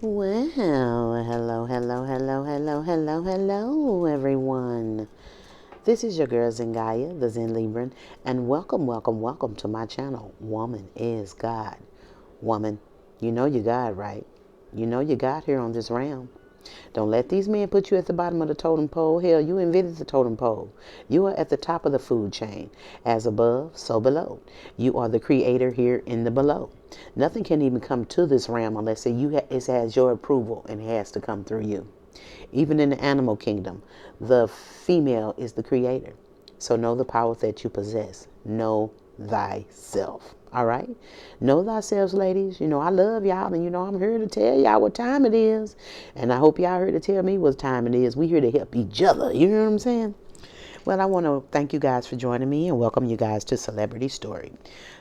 Well, hello, everyone. This is your girl Zengaya, the Zen Libran, and welcome to my channel, Woman is God. Woman, you know you God, right? You know you God here on this realm. Don't let these men put you at the bottom of the totem pole. Hell, you invented the totem pole. You are at the top of the food chain. As above, so below. You are the creator here in the below. Nothing can even come to this realm unless it has your approval and it has to come through you. Even in the animal kingdom, the female is the creator. So know the power that you possess. Know thyself. All right? Know thyself, ladies. You know, I love y'all, and you know, I'm here to tell y'all what time it is. And I hope y'all here to tell me what time it is. We here to help each other. You know what I'm saying? Well, I want to thank you guys for joining me and welcome you guys to Celebrity Story.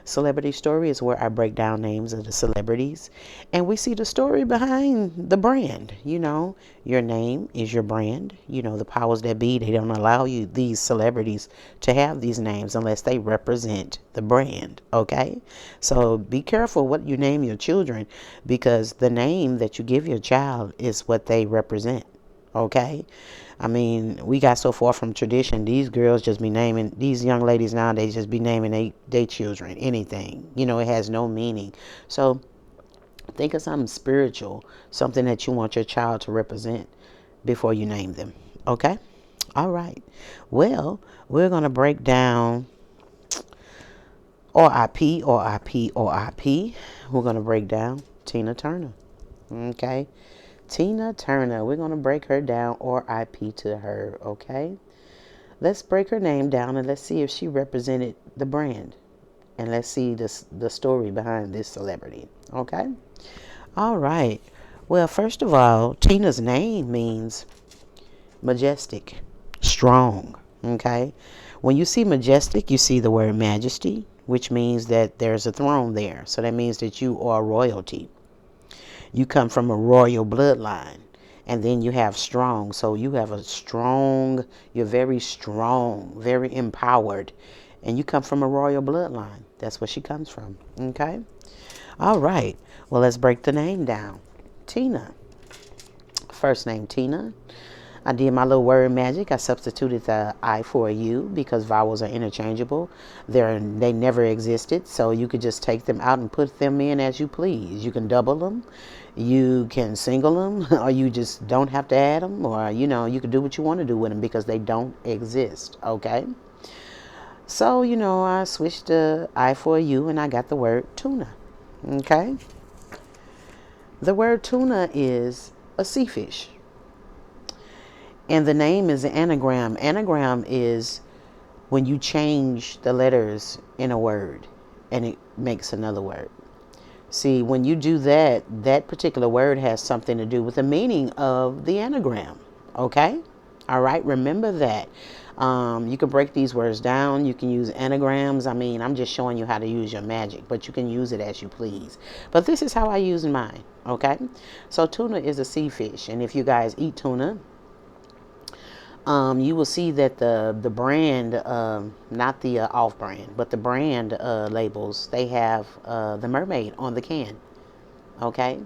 Celebrity Story is where I break down names of the celebrities and we see the story behind the brand. You know, your name is your brand. You know, the powers that be, they don't allow you, these celebrities, to have these names unless they represent the brand. Okay? So be careful what you name your children because the name that you give your child is what they represent. Okay? I mean, we got so far from tradition. These girls just be naming, these young ladies nowadays just be naming they children anything. You know, it has no meaning. So think of something spiritual, something that you want your child to represent before you name them. Okay? All right. Well, we're going to break down RIP, RIP, RIP. We're going to break down Tina Turner. Okay? Tina Turner. We're going to break her down, RIP to her. Okay? Let's break her name down and let's see if she represented the brand. And let's see the story behind this celebrity. Okay? All right. Well, first of all, Tina's name means majestic, strong. Okay? When you see majestic, you see the word majesty, which means that there's a throne there. So that means that you are royalty. You come from a royal bloodline. And then you have strong. So you have a strong, you're very strong, very empowered. And you come from a royal bloodline. That's where she comes from. Okay? All right. Well, let's break the name down. Tina. First name Tina. I did my little word magic. I substituted the I for a U because vowels are interchangeable. They never existed, so you could just take them out and put them in as you please. You can double them, you can single them, or you just don't have to add them, or you know, you can do what you want to do with them because they don't exist. Okay? So, you know, I switched the I for a U and I got the word tuna. Okay? The word tuna is a sea fish. And the name is an anagram. Anagram is when you change the letters in a word and it makes another word. See, when you do that, that particular word has something to do with the meaning of the anagram. Okay? All right, remember that. You can break these words down. You can use anagrams. I mean, I'm just showing you how to use your magic, but you can use it as you please. But this is how I use mine. Okay? So tuna is a sea fish. And if you guys eat tuna, you will see that the brand, not the off brand, but the brand labels, they have the mermaid on the can. Okay?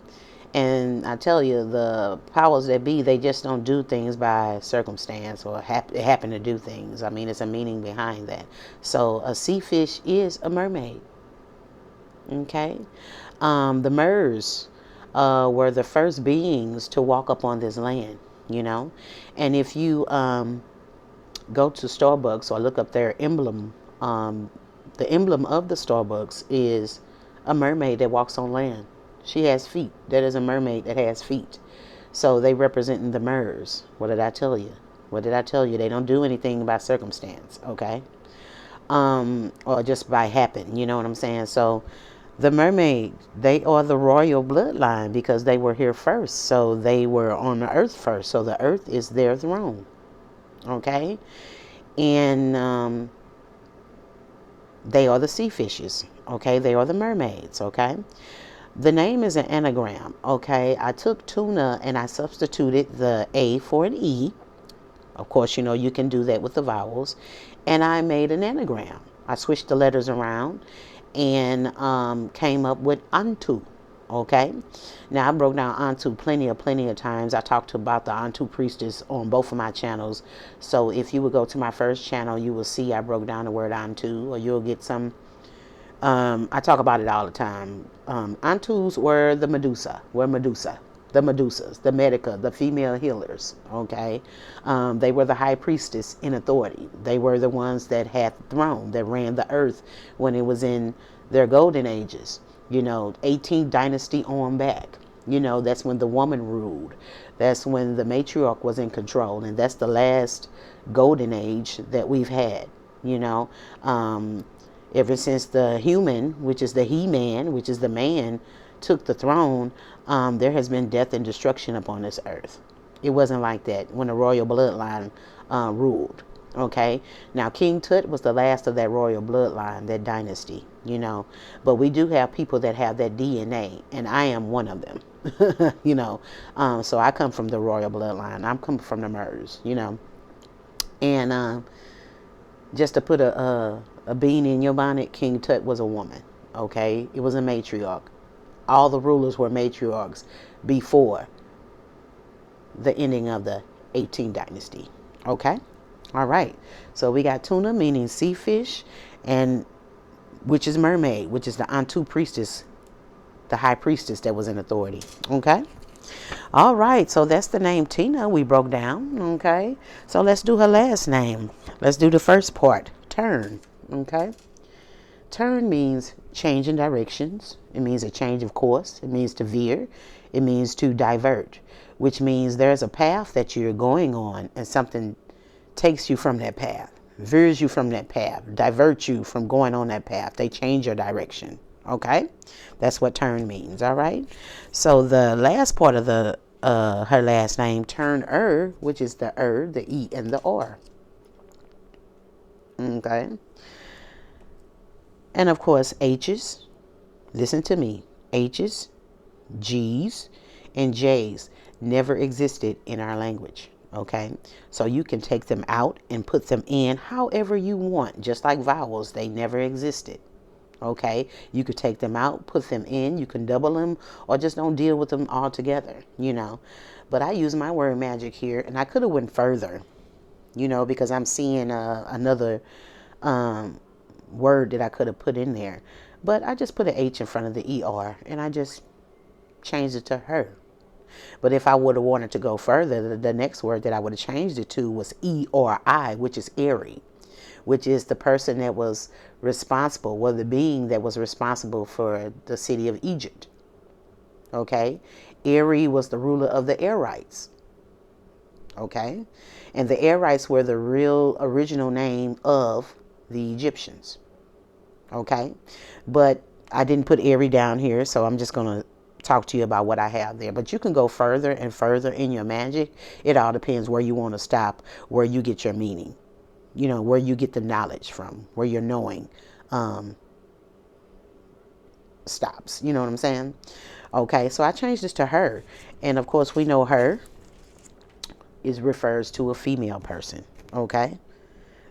And I tell you, the powers that be, they just don't do things by circumstance or happen to do things. I mean, it's a meaning behind that. So a sea fish is a mermaid. Okay? The Mers were the first beings to walk upon this land, you know? And if you go to Starbucks or look up their emblem, the emblem of the Starbucks is a mermaid that walks on land. She has feet. That is a mermaid that has feet. So they representing the Mers. What did I tell you? What did I tell you? They don't do anything by circumstance, okay? Or just by happen, you know what I'm saying? So the mermaid, they are the royal bloodline because they were here first. So they were on the earth first. So the earth is their throne, okay? And they are the sea fishes, okay? They are the mermaids, okay? The name is an anagram, okay? I took tuna and I substituted the A for an E. Of course, you know, you can do that with the vowels. And I made an anagram. I switched the letters around and came up with unto. Okay. Now I broke down Antu plenty of times. I talked about the Antu priestess on both of my channels. So if you would go to my first channel, you will see I broke down the word Antu, or you'll get some. I talk about it all the time. Antus were the Medusa, the Medusas, the Medica, the female healers. Okay, they were the high priestess in authority. They were the ones that had the throne, that ran the earth when it was in their golden ages. 18th dynasty on back. That's when the woman ruled. That's when the matriarch was in control, and that's the last golden age that we've had. You know, ever since the human, which is the he-man, which is the man, took the throne, there has been death and destruction upon this earth. It wasn't like that when the royal bloodline ruled. Okay, now King Tut was the last of that royal bloodline, that dynasty, but we do have people that have that DNA, and I am one of them. So I come from the royal bloodline. I'm coming from the Mers, and just to put a bean in your bonnet, King Tut was a woman. Okay, it was a matriarch. All the rulers were matriarchs before the ending of the 18th dynasty. Okay. All right, so we got Tuna, meaning sea fish, and which is mermaid, which is the Antu priestess, the high priestess that was in authority. Okay. All right, so that's the name Tina we broke down. Okay, so let's do her last name. Let's do the first part, turn. Okay, turn means change in directions. It means a change of course. It means to veer. It means to divert, which means there's a path that you're going on and something takes you from that path, veers you from that path, diverts you from going on that path. They change your direction. Okay, that's what turn means. All right, so the last part of the her last name, turn which is the the E and the R. Okay, and of course H's. Listen to me, H's, G's, and J's never existed in our language. Okay, so you can take them out and put them in however you want, just like vowels, they never existed. Okay, you could take them out, put them in, you can double them, or just don't deal with them altogether, but I use my word magic here, and I could have went further, because I'm seeing another word that I could have put in there, but I just put an H in front of the ER, and I just changed it to her. But if I would have wanted to go further, the next word that I would have changed it to was E-R-I, which is Eri, which is the person that was responsible, the being that was responsible for the city of Egypt. Okay? Eri was the ruler of the Airites. Okay? And the Airites were the real original name of the Egyptians. Okay? But I didn't put Eri down here, so I'm just going to talk to you about what I have there. But you can go further and further in your magic. It all depends where you want to stop, where you get your meaning, where you get the knowledge from, where your knowing stops. You know what I'm saying? Okay, so I changed this to her. And of course, we know her refers to a female person. Okay,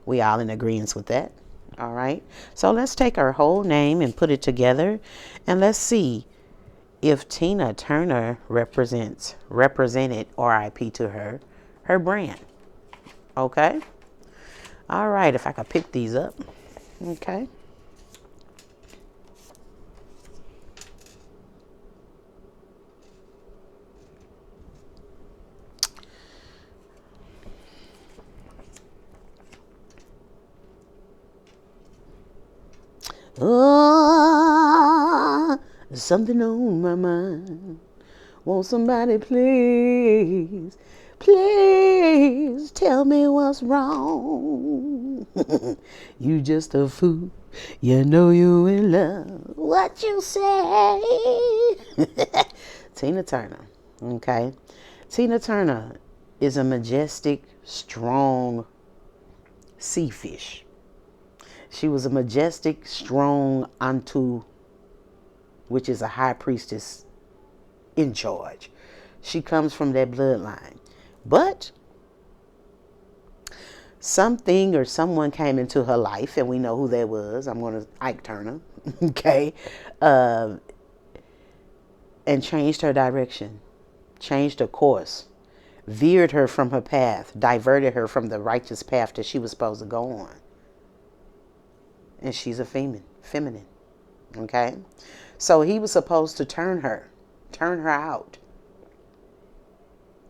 we all in agreement with that. All right, so let's take her whole name and put it together, and let's see if Tina Turner represented RIP to her brand. Okay. All right, if I could pick these up. Okay. Oh, there's something on my mind. Won't somebody please tell me what's wrong? You just a fool. You know you in love. What you say? Tina Turner. Okay. Tina Turner is a majestic, strong sea fish. She was a majestic, strong Antu, which is a high priestess in charge. She comes from that bloodline. But something or someone came into her life, and we know who that was. I'm going to Ike Turner. Okay. and changed her direction, changed her course, veered her from her path, diverted her from the righteous path that she was supposed to go on. And she's a feminine. Okay? So he was supposed to turn her out,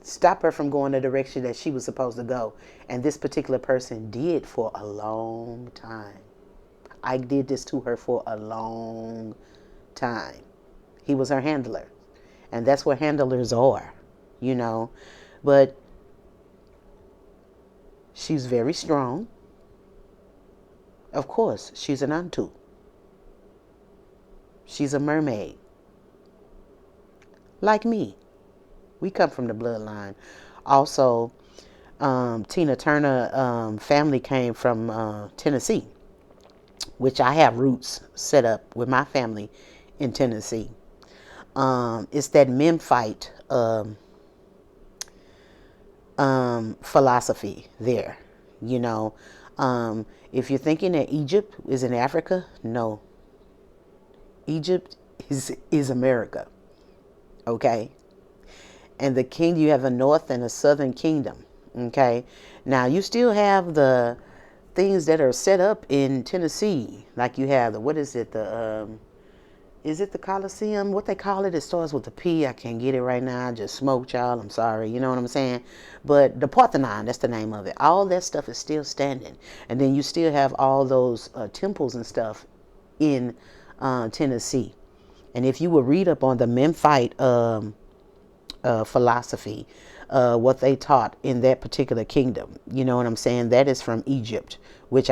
stop her from going the direction that she was supposed to go. And this particular person did for a long time. I did this to her for a long time. He was her handler. And that's what handlers are, you know. But she's very strong. Of course, she's an Antu. She's a mermaid. Like me. We come from the bloodline. Also, Tina Turner family came from Tennessee, which I have roots set up with my family in Tennessee. It's that Memphite philosophy there. You know, if you're thinking that Egypt is in Africa, no. Egypt is America. Okay? And the king, you have a north and a southern kingdom. Okay? Now, you still have the things that are set up in Tennessee. Like you have the, what is it? Is it the Coliseum? What they call it? It starts with a P. I can't get it right now. I just smoked, y'all. I'm sorry. You know what I'm saying? But the Parthenon, that's the name of it. All that stuff is still standing. And then you still have all those temples and stuff in Tennessee. And if you would read up on the Memphite philosophy, what they taught in that particular kingdom, you know what I'm saying? That is from Egypt, which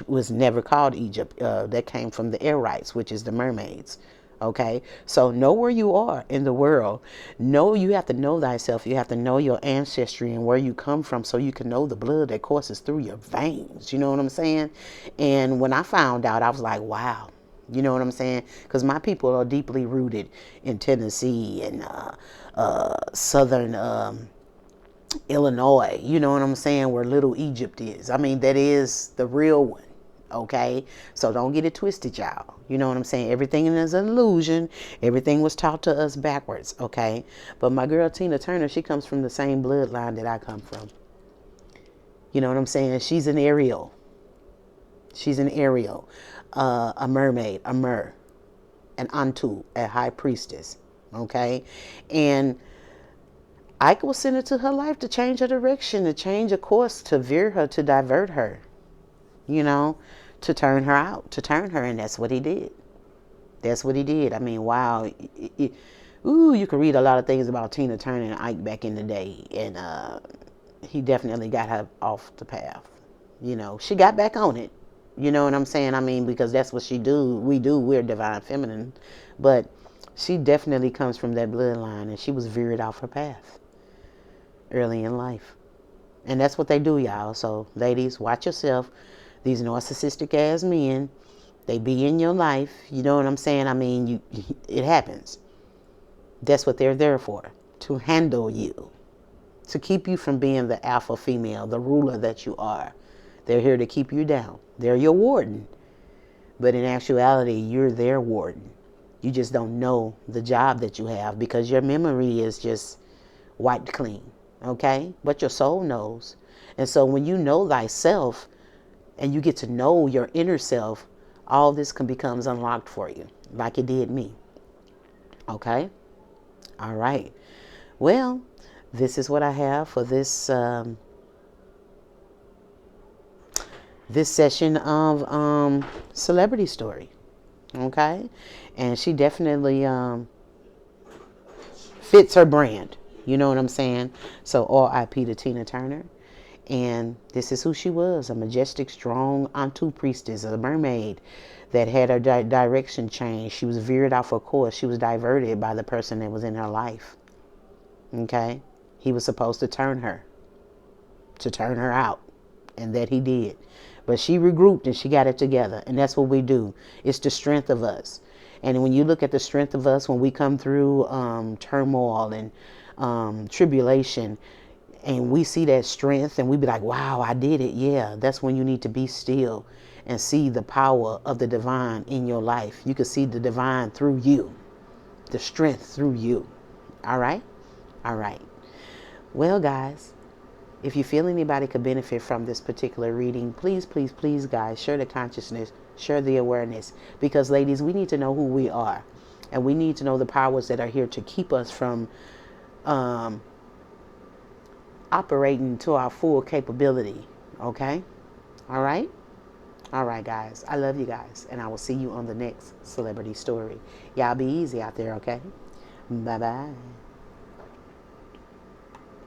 was never called Egypt. That came from the Airites, which is the mermaids. Okay, so know where you are in the world. You have to know thyself. You have to know your ancestry and where you come from, so you can know the blood that courses through your veins. You know what I'm saying? And when I found out, I was like, wow. You know what I'm saying? Because my people are deeply rooted in Tennessee and southern Illinois. You know what I'm saying? Where Little Egypt is. I mean, that is the real one. Okay? So don't get it twisted, y'all. You know what I'm saying? Everything is an illusion. Everything was taught to us backwards. Okay? But my girl Tina Turner, she comes from the same bloodline that I come from. You know what I'm saying? She's an Ariel. She's an Ariel. A mermaid, a mer, an Antu, a high priestess. Okay? And Ike was sent into her life to change her direction, to change a course, to veer her, to divert her, you know, to turn her out, to turn her, and that's what he did. That's what he did. I mean, wow. You can read a lot of things about Tina Turner and Ike back in the day, and he definitely got her off the path. You know, she got back on it. You know what I'm saying? I mean, because that's what we're divine feminine, but she definitely comes from that bloodline, and she was veered off her path early in life. And that's what they do, y'all. So ladies, watch yourself. These narcissistic ass men, they be in your life. You know what I'm saying? I mean, it happens. That's what they're there for, to handle you, to keep you from being the alpha female, the ruler that you are. They're here to keep you down. They're your warden. But in actuality, you're their warden. You just don't know the job that you have because your memory is just wiped clean. Okay? But your soul knows. And so when you know thyself and you get to know your inner self, all this becomes unlocked for you, like it did me. Okay? All right. Well, this is what I have for this this session of Celebrity Story. Okay? And she definitely fits her brand. You know what I'm saying? So R.I.P. to Tina Turner. And this is who she was, a majestic, strong Antu priestess, a mermaid that had her direction changed. She was veered off her course. She was diverted by the person that was in her life. Okay? He was supposed to turn her out. And that he did. But she regrouped and she got it together. And that's what we do. It's the strength of us. And when you look at the strength of us, when we come through turmoil and tribulation, and we see that strength and we be like, wow, I did it. Yeah, that's when you need to be still and see the power of the divine in your life. You can see the divine through you. the strength through you. All right? All right. Well, guys, if you feel anybody could benefit from this particular reading, please, please, please, guys, share the consciousness, share the awareness. Because, ladies, we need to know who we are. And we need to know the powers that are here to keep us from operating to our full capability. Okay? All right? All right, guys. I love you guys. And I will see you on the next celebrity story. Y'all be easy out there, okay? Bye-bye.